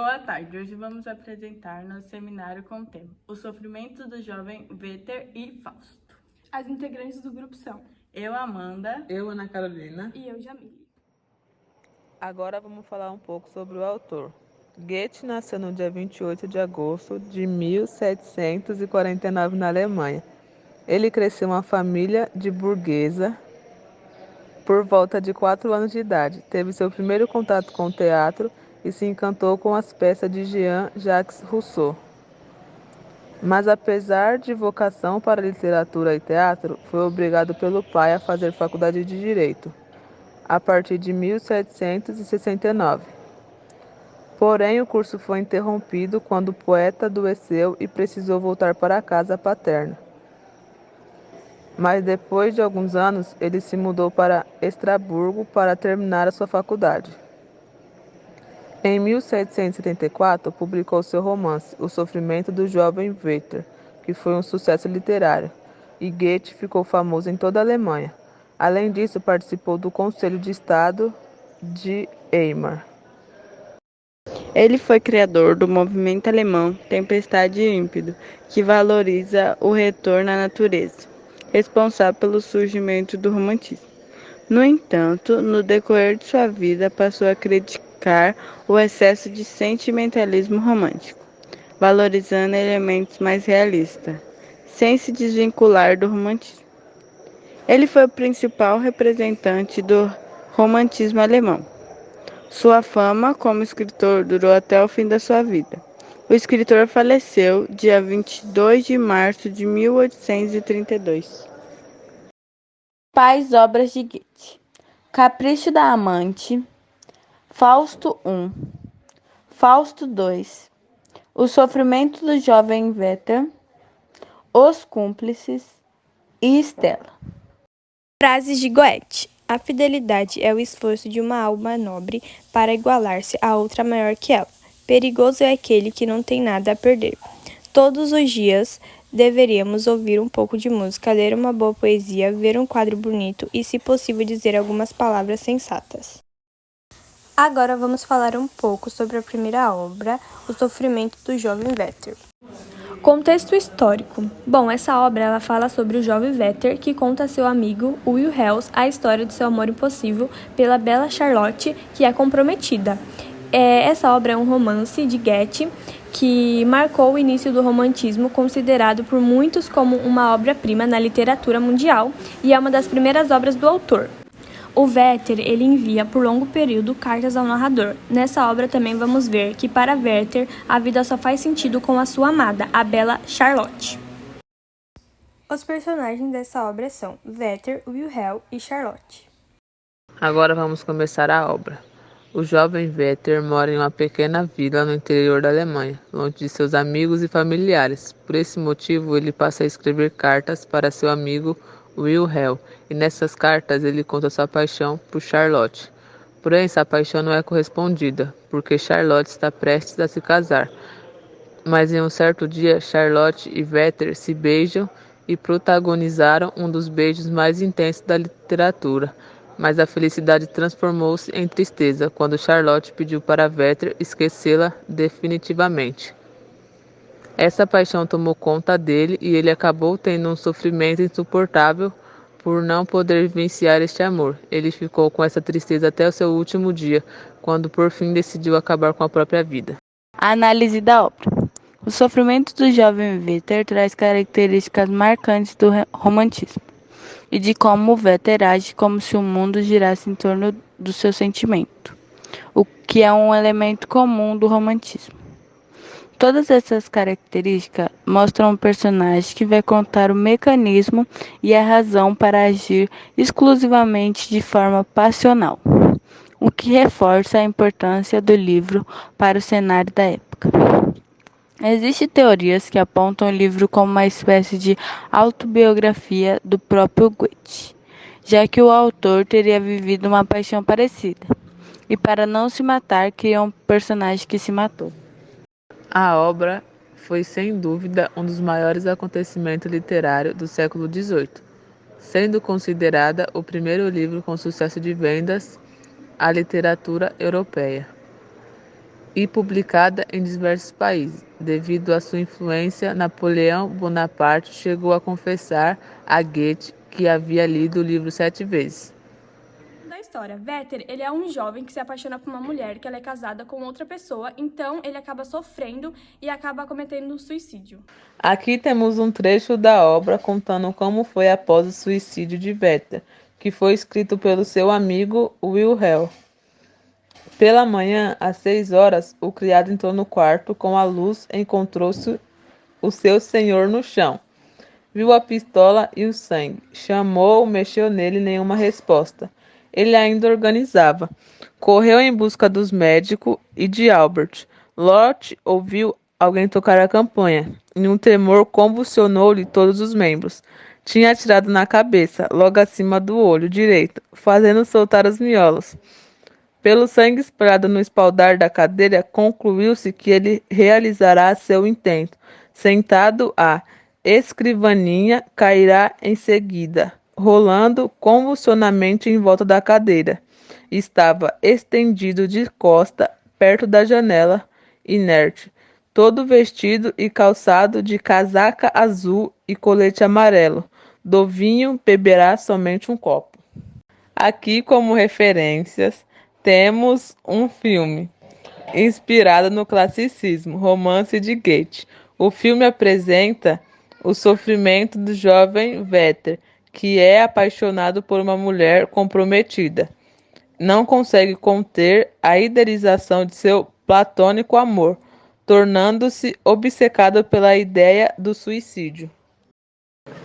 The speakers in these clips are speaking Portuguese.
Boa tarde, hoje vamos apresentar nosso seminário com o tema O Sofrimento do Jovem Werther e Fausto. As integrantes do grupo são eu, Amanda, eu, Ana Carolina e eu, Jamile. Agora vamos falar um pouco sobre o autor. Goethe nasceu no dia 28 de agosto de 1749 na Alemanha. Ele cresceu em uma família de burguesa por volta de 4 anos de idade. Teve seu primeiro contato com o teatro e se encantou com as peças de Jean-Jacques Rousseau. Mas apesar de vocação para literatura e teatro, foi obrigado pelo pai a fazer faculdade de Direito, a partir de 1769. Porém, o curso foi interrompido quando o poeta adoeceu e precisou voltar para a casa paterna. Mas depois de alguns anos, ele se mudou para Estrasburgo para terminar a sua faculdade. Em 1774, publicou seu romance O Sofrimento do Jovem Werther, que foi um sucesso literário, e Goethe ficou famoso em toda a Alemanha. Além disso, participou do Conselho de Estado de Weimar. Ele foi criador do movimento alemão Tempestade e Ímpeto, que valoriza o retorno à natureza, responsável pelo surgimento do romantismo. No entanto, no decorrer de sua vida, passou a criticar o excesso de sentimentalismo romântico, valorizando elementos mais realistas, sem se desvincular do romantismo. Ele foi o principal representante do romantismo alemão. Sua fama como escritor durou até o fim da sua vida. O escritor faleceu dia 22 de março de 1832. Principais obras de Goethe: Capricho da Amante, Fausto I, Fausto II, O Sofrimento do Jovem Werther, Os Cúmplices e Estela. Frases de Goethe: A fidelidade é o esforço de uma alma nobre para igualar-se a outra maior que ela. Perigoso é aquele que não tem nada a perder. Todos os dias deveríamos ouvir um pouco de música, ler uma boa poesia, ver um quadro bonito e, se possível, dizer algumas palavras sensatas. Agora vamos falar um pouco sobre a primeira obra, O Sofrimento do Jovem Werther. Contexto histórico. Bom, essa obra ela fala sobre o jovem Werther que conta a seu amigo Wilhelm a história de seu amor impossível pela bela Charlotte, que é comprometida. Essa obra é um romance de Goethe que marcou o início do romantismo, considerado por muitos como uma obra-prima na literatura mundial e é uma das primeiras obras do autor. O Werther ele envia por longo período cartas ao narrador. Nessa obra também vamos ver que para Werther a vida só faz sentido com a sua amada, a bela Charlotte. Os personagens dessa obra são Werther, Wilhelm e Charlotte. Agora vamos começar a obra. O jovem Werther mora em uma pequena vila no interior da Alemanha, longe de seus amigos e familiares. Por esse motivo, ele passa a escrever cartas para seu amigo Wilhelm, e nessas cartas ele conta sua paixão por Charlotte. Porém, essa paixão não é correspondida, porque Charlotte está prestes a se casar. Mas em um certo dia, Charlotte e Werther se beijam e protagonizaram um dos beijos mais intensos da literatura. Mas a felicidade transformou-se em tristeza quando Charlotte pediu para Werther esquecê-la definitivamente. Essa paixão tomou conta dele e ele acabou tendo um sofrimento insuportável por não poder vivenciar este amor. Ele ficou com essa tristeza até o seu último dia, quando por fim decidiu acabar com a própria vida. Análise da obra. O sofrimento do jovem Werther traz características marcantes do romantismo e de como o Werther age como se o mundo girasse em torno do seu sentimento, o que é um elemento comum do romantismo. Todas essas características mostram um personagem que vai contar o mecanismo e a razão para agir exclusivamente de forma passional, o que reforça a importância do livro para o cenário da época. Existem teorias que apontam o livro como uma espécie de autobiografia do próprio Goethe, já que o autor teria vivido uma paixão parecida, e para não se matar, criou um personagem que se matou. A obra foi, sem dúvida, um dos maiores acontecimentos literários do século XVIII, sendo considerada o primeiro livro com sucesso de vendas à literatura europeia. e publicada em diversos países. Devido à sua influência, Napoleão Bonaparte chegou a confessar a Goethe que havia lido o livro 7 vezes. Da história, Werther, ele é um jovem que se apaixona por uma mulher que ela é casada com outra pessoa, então ele acaba sofrendo e acaba cometendo um suicídio. Aqui temos um trecho da obra contando como foi após o suicídio de Werther, que foi escrito pelo seu amigo Wilhelm. Pela manhã, às 6 horas, o criado entrou no quarto com a luz e encontrou-se o seu senhor no chão. Viu a pistola e o sangue. Chamou, mexeu nele, nenhuma resposta. Ele ainda organizava. Correu em busca dos médicos e de Albert. Lott ouviu alguém tocar a campanha, e um tremor convulsionou-lhe todos os membros. Tinha atirado na cabeça, logo acima do olho direito, fazendo soltar os miolos. Pelo sangue espalhado no espaldar da cadeira, concluiu-se que ele realizará seu intento. Sentado à escrivaninha, cairá em seguida, rolando convulsivamente em volta da cadeira. Estava estendido de costa, perto da janela, inerte, todo vestido e calçado de casaca azul e colete amarelo. Do vinho beberá somente um copo. Aqui, como referências, temos um filme inspirado no classicismo, Romance de Goethe. O filme apresenta o sofrimento do jovem Werther, que é apaixonado por uma mulher comprometida. Não consegue conter a idealização de seu platônico amor, tornando-se obcecado pela ideia do suicídio.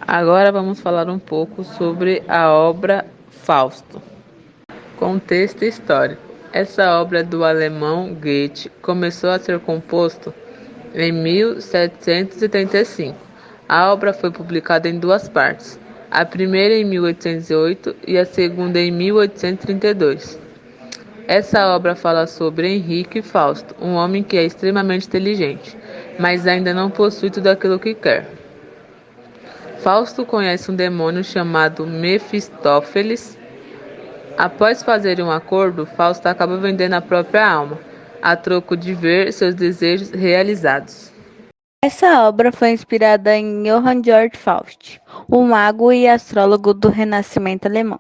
Agora vamos falar um pouco sobre a obra Fausto. Contexto histórico. Essa obra do alemão Goethe começou a ser composto em 1735. A obra foi publicada em duas partes, a primeira em 1808 e a segunda em 1832. Essa obra fala sobre Henrique Fausto, um homem que é extremamente inteligente, mas ainda não possui tudo aquilo que quer. Fausto conhece um demônio chamado Mefistófeles. Após fazerem um acordo, Fausto acaba vendendo a própria alma, a troco de ver seus desejos realizados. Essa obra foi inspirada em Johann Georg Faust, um mago e astrólogo do Renascimento alemão.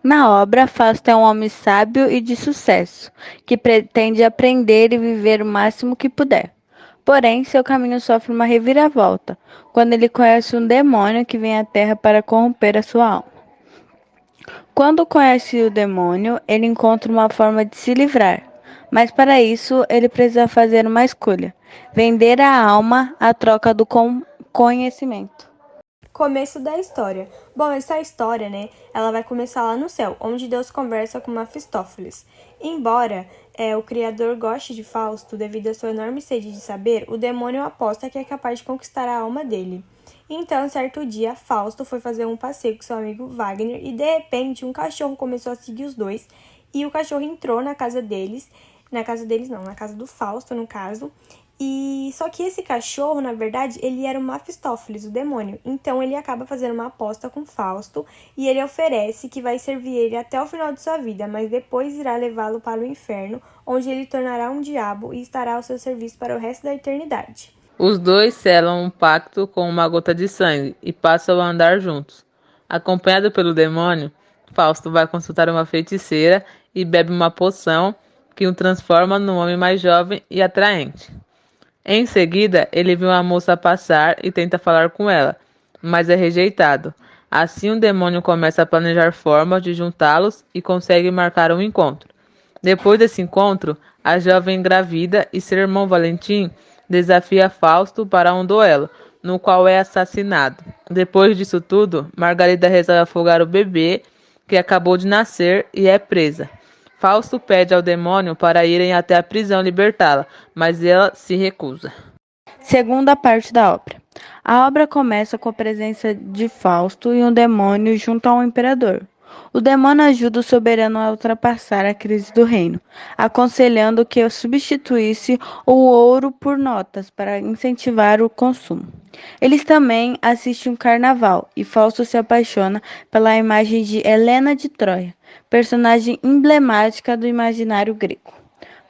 Na obra, Fausto é um homem sábio e de sucesso, que pretende aprender e viver o máximo que puder. Porém, seu caminho sofre uma reviravolta, quando ele conhece um demônio que vem à Terra para corromper a sua alma. Quando conhece o demônio, ele encontra uma forma de se livrar, mas para isso ele precisa fazer uma escolha: vender a alma à troca do conhecimento. Começo da história. Bom, essa história, ela vai começar lá no céu, onde Deus conversa com Mefistófeles. Embora o criador goste de Fausto, devido à sua enorme sede de saber, o demônio aposta que é capaz de conquistar a alma dele. Então, certo dia, Fausto foi fazer um passeio com seu amigo Wagner e, de repente, um cachorro começou a seguir os dois e o cachorro entrou na casa do Fausto, no caso. E só que esse cachorro, na verdade, ele era o Mefistófeles, o demônio. Então, ele acaba fazendo uma aposta com Fausto e ele oferece que vai servir ele até o final de sua vida, mas depois irá levá-lo para o inferno, onde ele tornará um diabo e estará ao seu serviço para o resto da eternidade. Os dois selam um pacto com uma gota de sangue e passam a andar juntos. Acompanhado pelo demônio, Fausto vai consultar uma feiticeira e bebe uma poção que o transforma num homem mais jovem e atraente. Em seguida, ele vê uma moça passar e tenta falar com ela, mas é rejeitado. Assim, o demônio começa a planejar formas de juntá-los e consegue marcar um encontro. Depois desse encontro, a jovem engravida e seu irmão Valentim desafia Fausto para um duelo, no qual é assassinado. Depois disso tudo, Margarida resolve afogar o bebê que acabou de nascer e é presa. Fausto pede ao demônio para irem até a prisão libertá-la, mas ela se recusa. Segunda parte da obra. A obra começa com a presença de Fausto e um demônio junto ao imperador. O demônio ajuda o soberano a ultrapassar a crise do reino, aconselhando que substituísse o ouro por notas para incentivar o consumo. Eles também assistem um carnaval e Fausto se apaixona pela imagem de Helena de Troia, personagem emblemática do imaginário grego.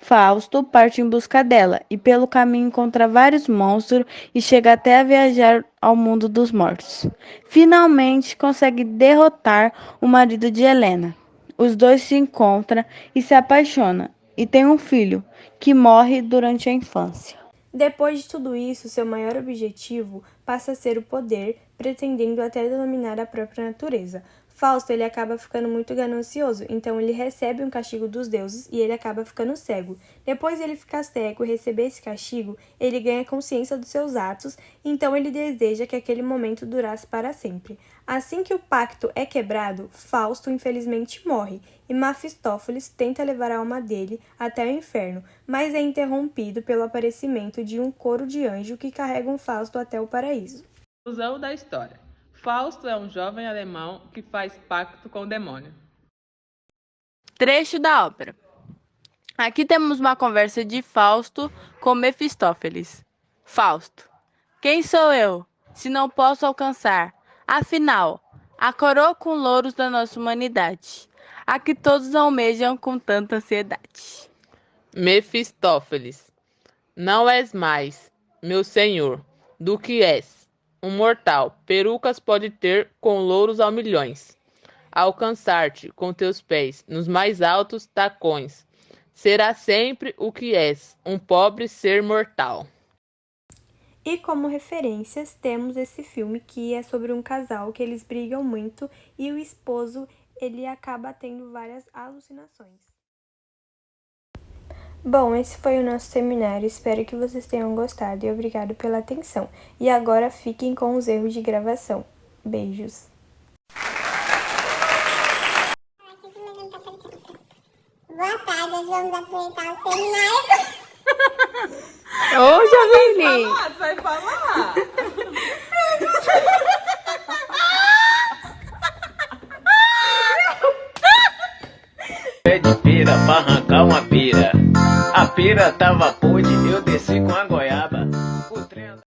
Fausto parte em busca dela e pelo caminho encontra vários monstros e chega até a viajar ao mundo dos mortos. Finalmente consegue derrotar o marido de Helena. Os dois se encontram e se apaixonam e têm um filho que morre durante a infância. Depois de tudo isso, seu maior objetivo passa a ser o poder, pretendendo até dominar a própria natureza. Fausto ele acaba ficando muito ganancioso, então ele recebe um castigo dos deuses e ele acaba ficando cego. Depois de ele ficar cego e receber esse castigo, ele ganha consciência dos seus atos, então ele deseja que aquele momento durasse para sempre. Assim que o pacto é quebrado, Fausto infelizmente morre, e Mefistófeles tenta levar a alma dele até o inferno, mas é interrompido pelo aparecimento de um coro de anjos que carregam Fausto até o paraíso. Conclusão da história. Fausto é um jovem alemão que faz pacto com o demônio. Trecho da ópera. Aqui temos uma conversa de Fausto com Mefistófeles. Fausto: quem sou eu, se não posso alcançar, afinal, a coroa com louros da nossa humanidade, a que todos almejam com tanta ansiedade? Mefistófeles: não és mais, meu senhor, do que és. Um mortal, perucas pode ter com louros ao milhões. Alcançar-te com teus pés nos mais altos tacões. Será sempre o que és, um pobre ser mortal. E como referências, temos esse filme que é sobre um casal que eles brigam muito e o esposo ele acaba tendo várias alucinações. Bom, esse foi o nosso seminário, espero que vocês tenham gostado e obrigado pela atenção. E agora fiquem com os erros de gravação. Beijos! Boa tarde, nós vamos apresentar o seminário. Ô, Javeline! Vai falar! Pé de pera pra arrancar uma pera. A pera tava podre, eu desci com a goiaba.